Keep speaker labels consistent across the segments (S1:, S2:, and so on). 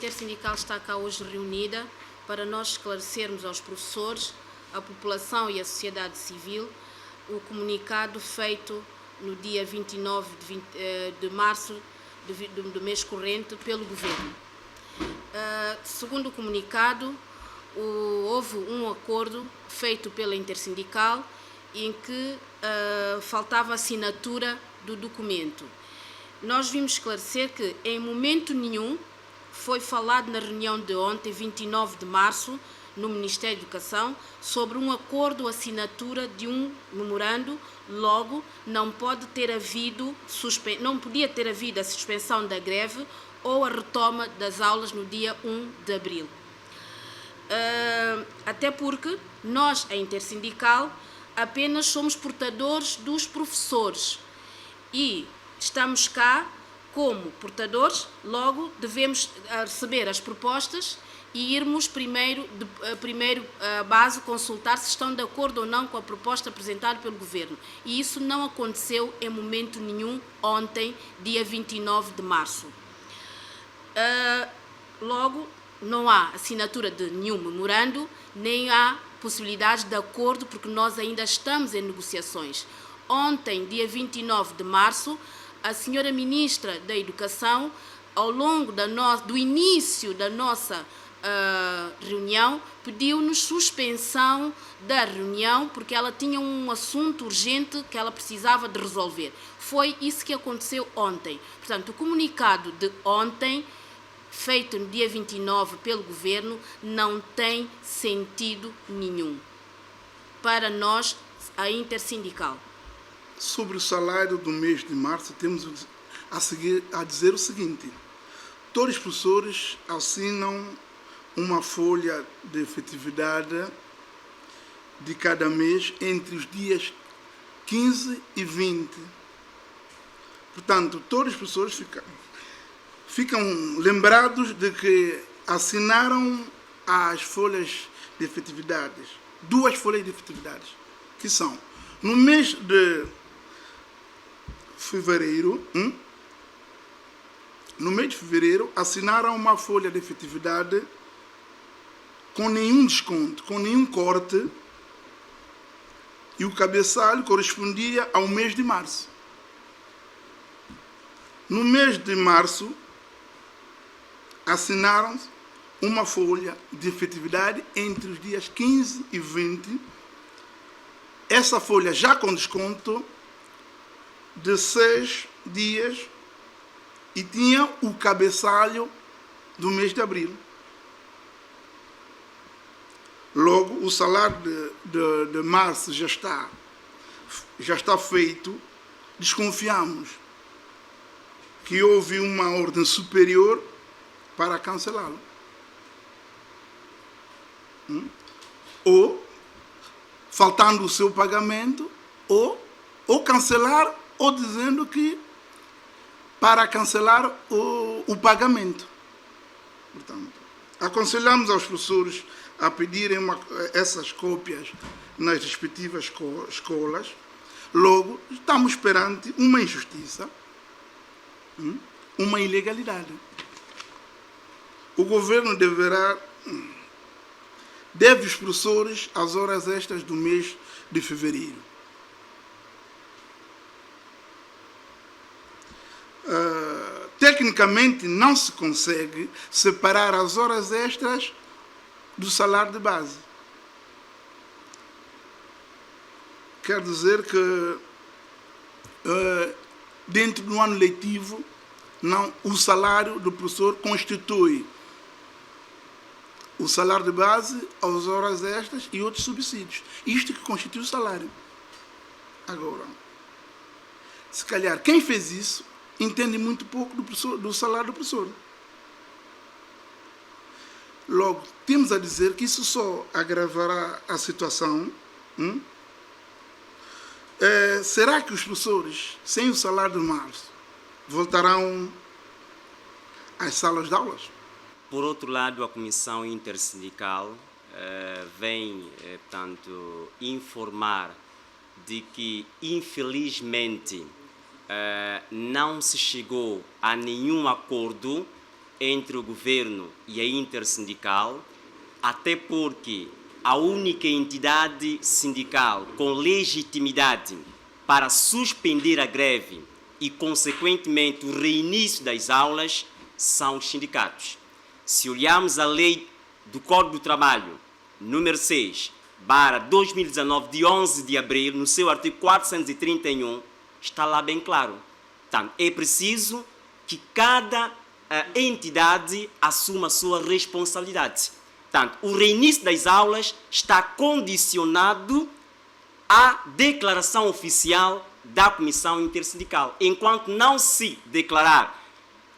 S1: Intersindical está cá hoje reunida para nós esclarecermos aos professores, à população e à sociedade civil o comunicado feito no dia 29 de março do mês corrente pelo Governo. Segundo o comunicado, houve um acordo feito pela Intersindical em que faltava a assinatura do documento. Nós vimos esclarecer que em momento nenhum foi falado na reunião de ontem, 29 de março, no Ministério da Educação, sobre um acordo, assinatura de um memorando, logo não podia ter havido a suspensão da greve ou a retoma das aulas no dia 1 de abril. Até porque nós, a Intersindical, apenas somos portadores dos professores e estamos cá como portadores, logo devemos receber as propostas e irmos primeiro à base consultar se estão de acordo ou não com a proposta apresentada pelo Governo. E isso não aconteceu em momento nenhum ontem, dia 29 de março. Logo, não há assinatura de nenhum memorando, nem há possibilidade de acordo, porque nós ainda estamos em negociações. Ontem, dia 29 de março, a senhora Ministra da Educação, ao longo do início da nossa reunião, pediu-nos suspensão da reunião porque ela tinha um assunto urgente que ela precisava de resolver. Foi isso que aconteceu ontem. Portanto, o comunicado de ontem, feito no dia 29 pelo Governo, não tem sentido nenhum para nós, a Intersindical.
S2: Sobre o salário do mês de março, temos a dizer o seguinte: todos os professores assinam uma folha de efetividade de cada mês entre os dias 15 e 20. Portanto, todos os professores ficam lembrados de que assinaram as folhas de efetividades, 2 folhas de efetividades, que são, no mês de fevereiro, assinaram uma folha de efetividade com nenhum desconto, com nenhum corte, e o cabeçalho correspondia ao mês de março. No mês de março, assinaram uma folha de efetividade entre os dias 15 e 20, essa folha já com desconto de 6 dias, e tinha o cabeçalho do mês de abril. Logo, o salário de março já está feito. Desconfiamos que houve uma ordem superior para cancelá-lo. Ou, faltando o seu pagamento, ou cancelar, ou dizendo que para cancelar o pagamento. Portanto, aconselhamos aos professores a pedirem essas cópias nas respectivas escolas. Logo, estamos perante uma injustiça, uma ilegalidade. O governo deve os professores as horas extras do mês de fevereiro. Tecnicamente, não se consegue separar as horas extras do salário de base. Quer dizer que, dentro do ano letivo, o salário do professor constitui o salário de base, as horas extras e outros subsídios. Isto que constitui o salário. Agora, se calhar, quem fez isso entende muito pouco do salário do professor. Logo, temos a dizer que isso só agravará a situação. Será que os professores, sem o salário de março, voltarão às salas de aulas?
S3: Por outro lado, a Comissão Intersindical vem, portanto, informar de que, infelizmente, não se chegou a nenhum acordo entre o governo e a intersindical, até porque a única entidade sindical com legitimidade para suspender a greve e, consequentemente, o reinício das aulas são os sindicatos. Se olharmos a lei do Código do Trabalho, número 6/2019, de 11 de abril, no seu artigo 431, está lá bem claro. Portanto, é preciso que cada entidade assuma a sua responsabilidade. Portanto, o reinício das aulas está condicionado à declaração oficial da Comissão Intersindical. Enquanto não se declarar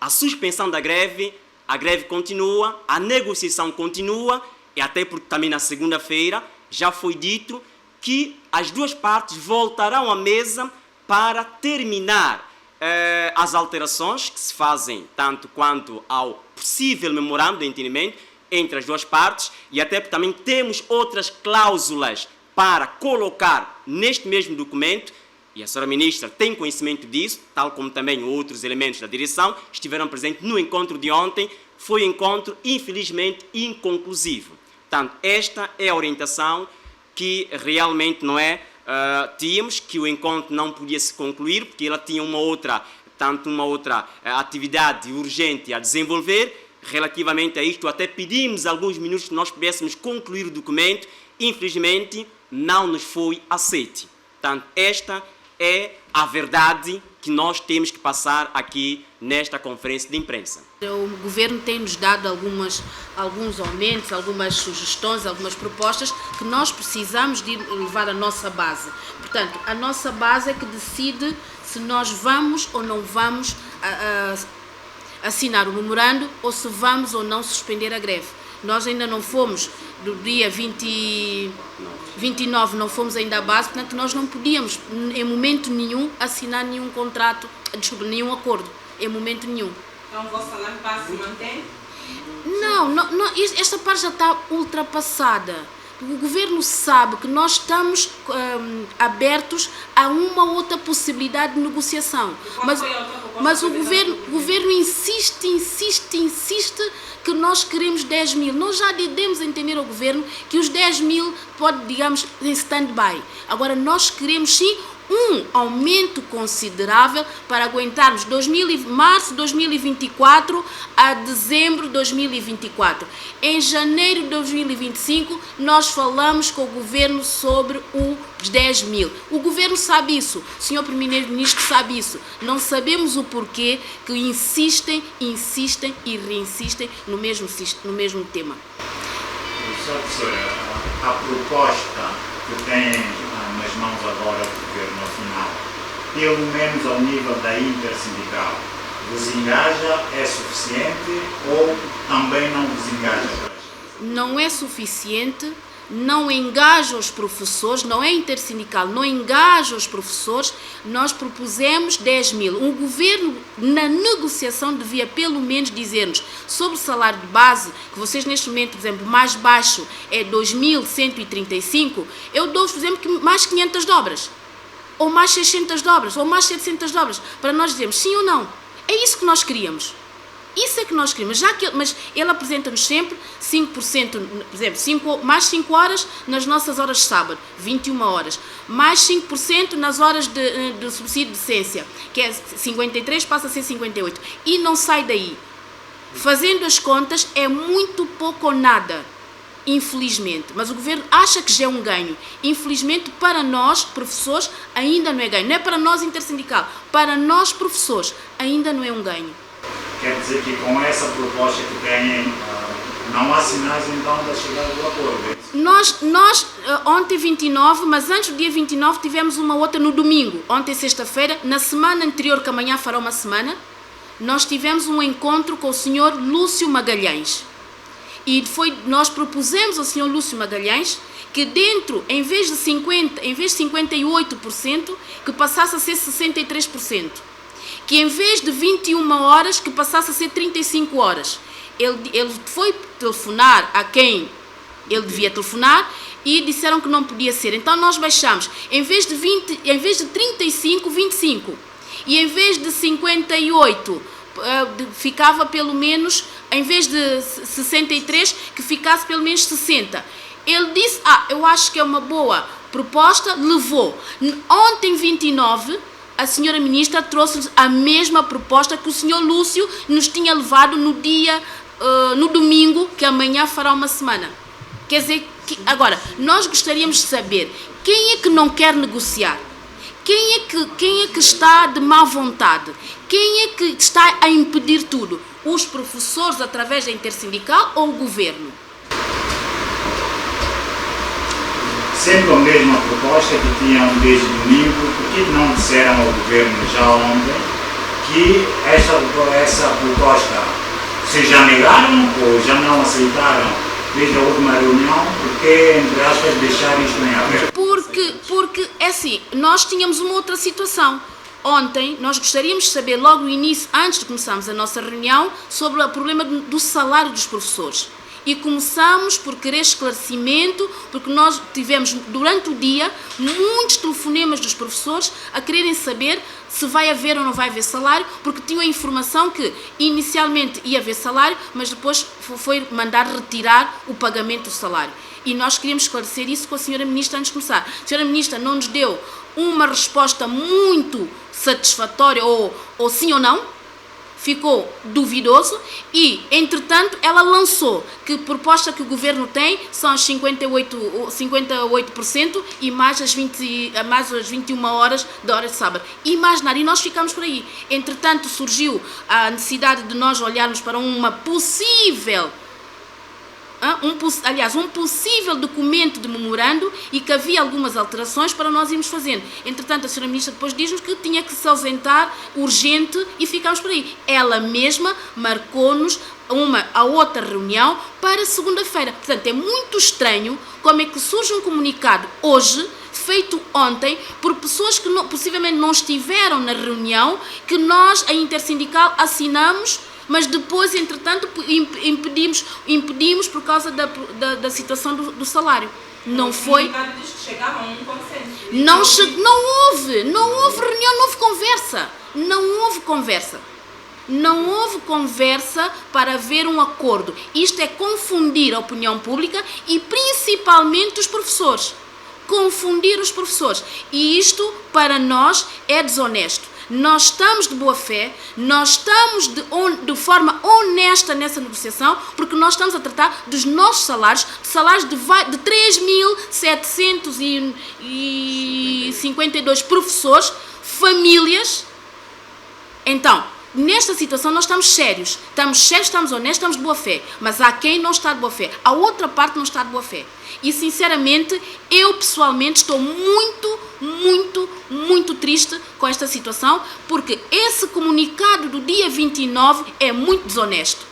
S3: a suspensão da greve, a greve continua, a negociação continua, e até porque também na segunda-feira já foi dito que as duas partes voltarão à mesa para terminar as alterações que se fazem tanto quanto ao possível memorando de entendimento entre as duas partes, e até porque também temos outras cláusulas para colocar neste mesmo documento, e a senhora ministra tem conhecimento disso, tal como também outros elementos da direção estiveram presentes no encontro de ontem. Foi um encontro, infelizmente, inconclusivo. Portanto, esta é a orientação que realmente não é. Tínhamos que o encontro não podia se concluir, porque ela tinha uma outra atividade urgente a desenvolver. Relativamente a isto, até pedimos alguns minutos que nós pudéssemos concluir o documento. Infelizmente, não nos foi aceito. Portanto, esta é a verdade que nós temos que passar aqui nesta conferência de imprensa.
S1: O governo tem nos dado alguns aumentos, algumas sugestões, algumas propostas que nós precisamos de levar à nossa base. Portanto, a nossa base é que decide se nós vamos ou não vamos assinar o memorando ou se vamos ou não suspender a greve. Nós ainda não fomos, do dia 29 não fomos ainda à base, portanto nós não podíamos em momento nenhum assinar nenhum contrato, nenhum acordo, em momento nenhum.
S4: Então o vosso salário base se mantém?
S1: Não, esta parte já está ultrapassada. O governo sabe que nós estamos abertos a uma outra possibilidade de negociação. Mas o governo insiste que nós queremos 10 mil. Nós já demos a entender ao governo que os 10 mil pode, digamos, em stand-by. Agora, nós queremos sim um aumento considerável para aguentarmos março de 2024 a dezembro de 2024. Em janeiro de 2025, nós falamos com o governo sobre os 10 mil. O governo sabe isso, o senhor primeiro-ministro sabe isso. Não sabemos o porquê que insistem e reinsistem no mesmo tema.
S5: Professora, a proposta que tem nas mãos agora do Governo Nacional, pelo menos ao nível da intersindical, vos engaja, é suficiente ou também não vos engaja?
S1: Não é suficiente, não engaja os professores, não é intersindical, não engaja os professores. Nós propusemos 10 mil. O governo, na negociação, devia pelo menos dizer-nos sobre o salário de base, que vocês neste momento, por exemplo, mais baixo é 2.135, eu dou-vos, por exemplo, mais 500 dobras, ou mais 600 dobras, ou mais 700 dobras, para nós dizermos sim ou não. É isso que nós queríamos. Isso é que nós queremos, mas ele apresenta-nos sempre 5%, por exemplo, mais 5 horas nas nossas horas de sábado, 21 horas, mais 5% nas horas de subsídio de decência, que é 53, passa a ser 58, e não sai daí. Fazendo as contas, é muito pouco ou nada, infelizmente, mas o governo acha que já é um ganho. Infelizmente, para nós, professores, ainda não é ganho. Não é para nós, intersindical, para nós, professores, ainda não é um ganho.
S5: Quer dizer que com essa proposta que têm, não há sinais então da chegada do acordo?
S1: Nós ontem 29, mas antes do dia 29 tivemos uma outra no domingo, ontem sexta-feira, na semana anterior, que amanhã fará uma semana, nós tivemos um encontro com o senhor Lúcio Magalhães. E nós propusemos ao senhor Lúcio Magalhães que dentro, em vez de 58%, que passasse a ser 63%. Que em vez de 21 horas, que passasse a ser 35 horas. Ele foi telefonar a quem ele devia telefonar e disseram que não podia ser. Então nós baixamos, em vez de 35, 25. E em vez de 58, ficava pelo menos, em vez de 63, que ficasse pelo menos 60. Ele disse, eu acho que é uma boa proposta, levou. Ontem, 29, a senhora ministra trouxe a mesma proposta que o senhor Lúcio nos tinha levado no domingo, que amanhã fará uma semana. Quer dizer, agora, nós gostaríamos de saber quem é que não quer negociar, quem é que está de má vontade, quem é que está a impedir tudo, os professores através da intersindical ou o governo?
S5: Sempre a mesma proposta que tinham desde domingo, por que não disseram ao governo já ontem que essa proposta se já negaram ou já não aceitaram desde a última reunião, porque, entre aspas, deixar isto em aberto?
S1: Porque é assim, nós tínhamos uma outra situação. Ontem, nós gostaríamos de saber, logo no início, antes de começarmos a nossa reunião, sobre o problema do salário dos professores. E começamos por querer esclarecimento, porque nós tivemos, durante o dia, muitos telefonemas dos professores a quererem saber se vai haver ou não vai haver salário, porque tinham a informação que inicialmente ia haver salário, mas depois foi mandar retirar o pagamento do salário. E nós queríamos esclarecer isso com a senhora ministra antes de começar. A senhora ministra não nos deu uma resposta muito satisfatória, ou sim ou não, ficou duvidoso e, entretanto, ela lançou que a proposta que o governo tem são as 58% e mais as 21 horas da hora de sábado. E mais nada, e nós ficamos por aí. Entretanto, surgiu a necessidade de nós olharmos para uma possível... um possível documento de memorando e que havia algumas alterações para nós irmos fazendo. Entretanto, a senhora ministra depois diz-nos que tinha que se ausentar urgente e ficámos por aí. Ela mesma marcou-nos a outra reunião para segunda-feira. Portanto, é muito estranho como é que surge um comunicado hoje, feito ontem, por pessoas que possivelmente não estiveram na reunião, que nós, a Intersindical, assinamos, mas depois, entretanto, impedimos por causa da situação do salário. Não foi...
S4: Diz que chegaram a um consenso.
S1: Não houve reunião, não houve conversa. Não houve conversa para haver um acordo. Isto é confundir a opinião pública e principalmente os professores. Confundir os professores. E isto, para nós, é desonesto. Nós estamos de boa fé, nós estamos de forma honesta nessa negociação, porque nós estamos a tratar dos nossos salários de 3.752 professores, famílias. Então, nesta situação nós estamos sérios, estamos honestos, estamos de boa fé, mas há quem não está de boa fé, a outra parte não está de boa fé. E sinceramente, eu pessoalmente estou muito triste com esta situação, porque esse comunicado do dia 29 é muito desonesto,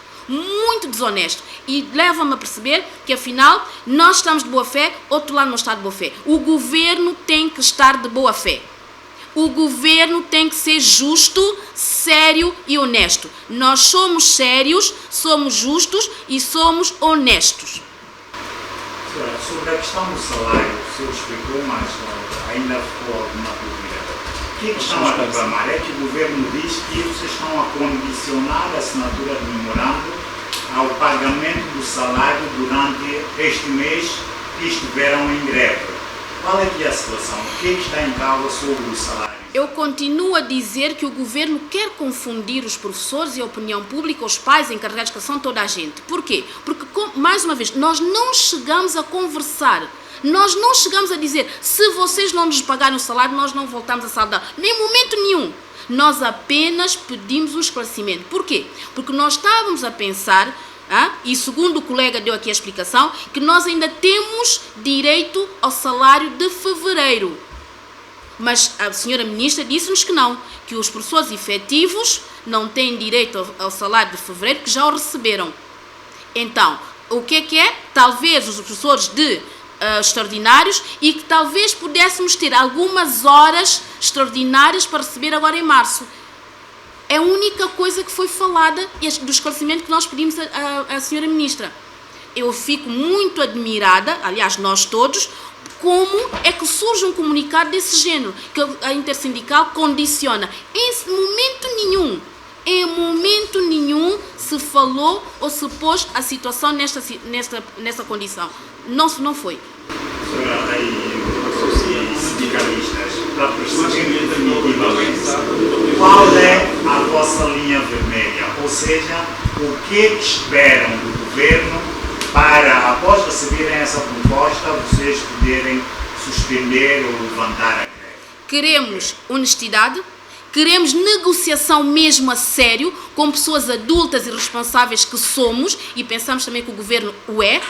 S1: e leva-me a perceber que afinal nós estamos de boa fé, outro lado não está de boa fé. O governo tem que estar de boa fé. O governo tem que ser justo, sério e honesto. Nós somos sérios, somos justos e somos honestos.
S5: Sobre a questão do salário, o senhor explicou, mas ainda ficou alguma dúvida. O que estão a reclamar? É que o governo diz que vocês estão a condicionar a assinatura de memorando ao pagamento do salário durante este mês que estiveram em greve. Qual é que é a situação? O que está em causa sobre o salário?
S1: Eu continuo a dizer que o governo quer confundir os professores e a opinião pública, os pais, encarregados de educação, toda a gente. Por quê? Porque, mais uma vez, nós não chegamos a conversar. Nós não chegamos a dizer, se vocês não nos pagarem o salário, nós não voltamos a saudar. Nem momento nenhum. Nós apenas pedimos um esclarecimento. Por quê? Porque nós estávamos a pensar... e segundo o colega deu aqui a explicação, que nós ainda temos direito ao salário de fevereiro. Mas a senhora ministra disse-nos que não, que os professores efetivos não têm direito ao salário de fevereiro, que já o receberam. Então, o que é? Talvez os professores extraordinários, e que talvez pudéssemos ter algumas horas extraordinárias para receber agora em março. É a única coisa que foi falada do esclarecimento que nós pedimos à senhora ministra. Eu fico muito admirada, aliás, nós todos, como é que surge um comunicado desse género, que a Intersindical condiciona. Em momento nenhum em momento nenhum se falou ou se pôs a situação nesta condição. Não foi.
S5: Senhora, aí, os sindicalistas, para perceber definitivamente qual é a vossa linha vermelha, ou seja, o que esperam do governo para, após receberem essa proposta, vocês poderem suspender ou levantar a greve?
S1: Queremos honestidade, queremos negociação mesmo a sério, com pessoas adultas e responsáveis que somos, e pensamos também que o governo o é.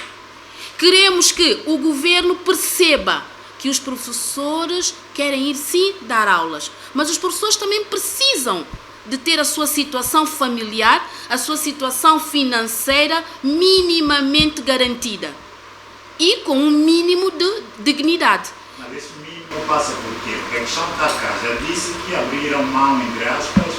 S1: Queremos que o governo perceba que os professores querem ir sim dar aulas, mas os professores também precisam de ter a sua situação familiar, a sua situação financeira minimamente garantida e com um mínimo de dignidade.
S5: Mas esse mínimo passa por quê? Porque a questão está cá, já disse que abriram mão, entre aspas,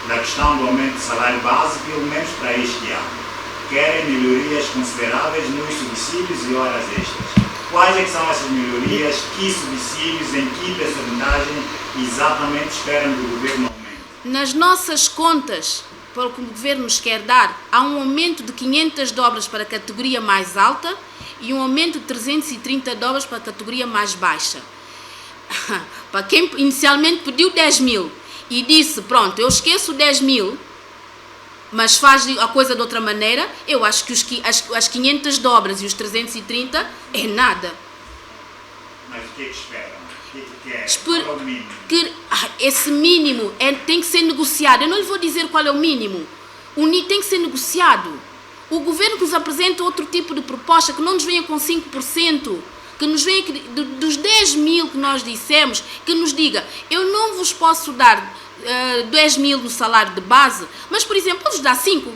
S5: da questão do aumento do salário base, pelo menos para este ano. Querem melhorias consideráveis nos subsídios e horas extras. Quais é que são essas melhorias? Que subsídios, em que percentagem exatamente esperam do governo aumento?
S1: Nas nossas contas, para o que o governo nos quer dar, há um aumento de 500 dobras para a categoria mais alta e um aumento de 330 dobras para a categoria mais baixa. Para quem inicialmente pediu 10 mil e disse, pronto, eu esqueço 10 mil, mas faz a coisa de outra maneira, eu acho que as 500 dobras e os 330 é nada.
S5: Mas o que é que esperam? O que é que querem? Qual é o mínimo?
S1: Esse mínimo tem que ser negociado. Eu não lhe vou dizer qual é o mínimo. Tem que ser negociado. O governo que nos apresenta outro tipo de proposta, que não nos venha com 5%, que nos venha dos 10 mil que nós dissemos, que nos diga, eu não vos posso dar 10 mil no salário de base, mas, por exemplo, vou-vos dar 5.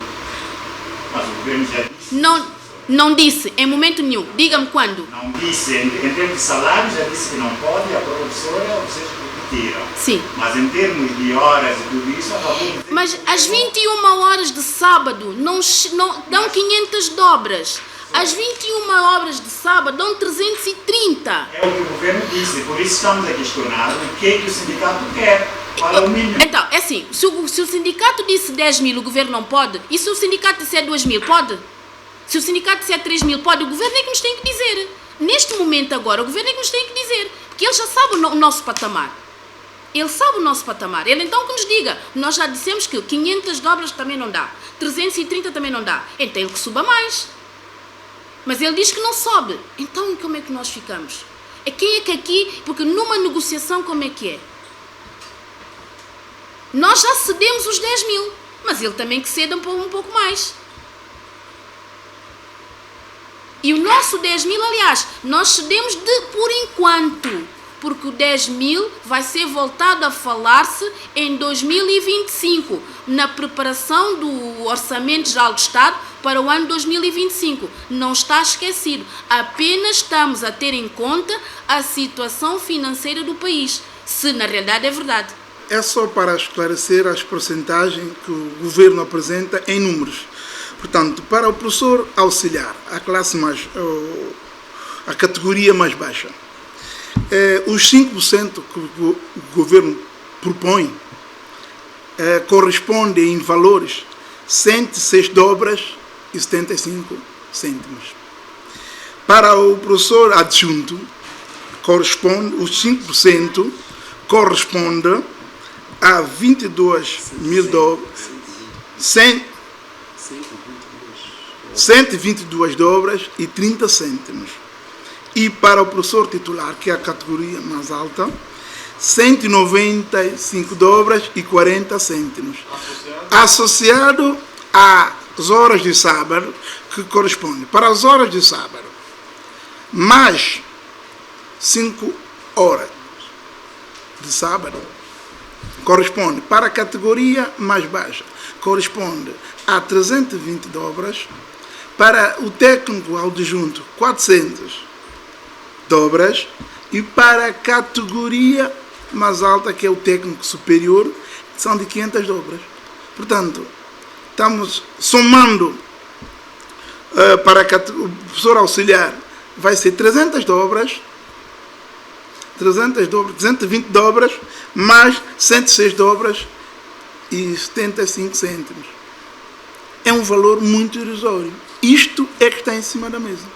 S5: Mas o governo já disse.
S1: Não disse, em momento nenhum. Diga-me quando.
S5: Não disse, em termos de salário, já disse que não pode, a professora, vocês repetiram.
S1: Sim.
S5: Mas em termos de horas e tudo isso, acabou de dizer.
S1: Mas as 21 horas de sábado não dão 500 dobras. As 21 horas de sábado dão 330.
S5: É o que o governo disse, por isso estamos a questionar o que é que o sindicato quer. Qual é o mínimo?
S1: Então, é assim, se o sindicato disse 10 mil, o governo não pode? E se o sindicato disser 2 mil, pode? Se o sindicato disser 3 mil, pode? O governo é que nos tem que dizer. Neste momento agora, o governo é que nos tem que dizer. Porque ele já sabe o nosso patamar. Ele sabe o nosso patamar. Ele então que nos diga. Nós já dissemos que 500 dobras também não dá. 330 também não dá. Então ele que suba mais. Mas ele diz que não sobe. Então como é que nós ficamos? Quem é que aqui... Porque numa negociação como é que é? Nós já cedemos os 10 mil. Mas ele também que ceda um pouco mais. E o nosso 10 mil, aliás, nós cedemos por enquanto, porque o 10 mil vai ser voltado a falar-se em 2025, na preparação do Orçamento Geral do Estado para o ano 2025. Não está esquecido, apenas estamos a ter em conta a situação financeira do país, se na realidade é verdade.
S2: É só para esclarecer as percentagens que o governo apresenta em números. Portanto, para o professor auxiliar, a categoria mais baixa, os 5% que o governo propõe corresponde em valores 106 dobras e 75 cêntimos. Para o professor adjunto, os 5% corresponde a 22 mil dobras, 122 dobras e 30 cêntimos. E para o professor titular, que é a categoria mais alta, 195 dobras e 40 cêntimos. Associado às horas de sábado, que corresponde para as horas de sábado, mais 5 horas de sábado, corresponde para a categoria mais baixa, corresponde a 320 dobras, para o técnico adjunto 400 dobras e para a categoria mais alta, que é o técnico superior, são de 500 dobras. Portanto, estamos somando para o professor auxiliar, vai ser 300 dobras, 320 dobras, mais 106 dobras €1,75. É um valor muito irrisório. Isto é que está em cima da mesa,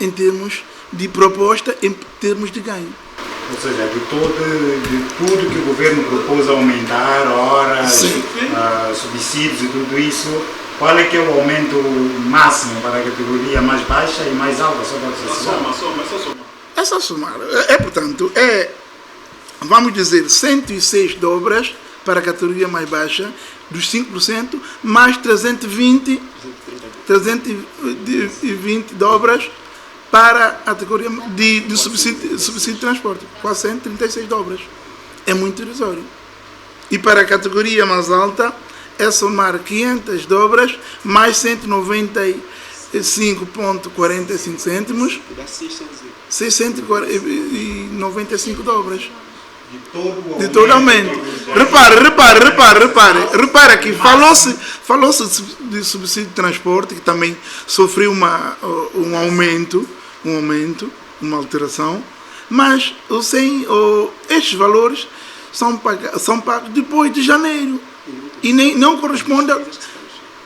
S2: em termos de proposta, em termos de ganho.
S5: Ou seja, de tudo que o governo propôs aumentar, horas, subsídios e tudo isso, qual é que é o aumento máximo para a categoria mais baixa e mais alta? Só para
S2: somar. É só somar. Portanto, vamos dizer, 106 dobras para a categoria mais baixa, dos 5%, mais 320 dobras para a categoria de subsídio de transporte, quase 136 dobras. É muito irrisório. E para a categoria mais alta, é somar 500 dobras mais 195,45 cêntimos, 695 dobras. De todo o aumento. Repare que falou-se de subsídio de transporte, que também sofreu uma alteração, mas estes valores são pagos depois de janeiro e não corresponde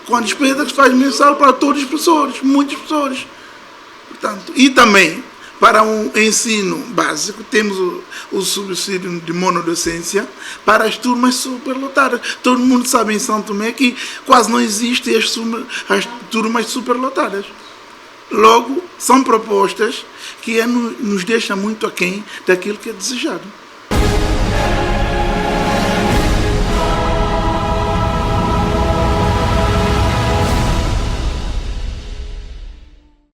S2: com a despesa que se faz mensal para todos os professores, muitos professores. Portanto, e também para o ensino básico, temos o subsídio de monodocência para as turmas superlotadas. Todo mundo sabe em São Tomé que quase não existem as turmas superlotadas. Logo, são propostas que nos deixam muito aquém daquilo que é desejado.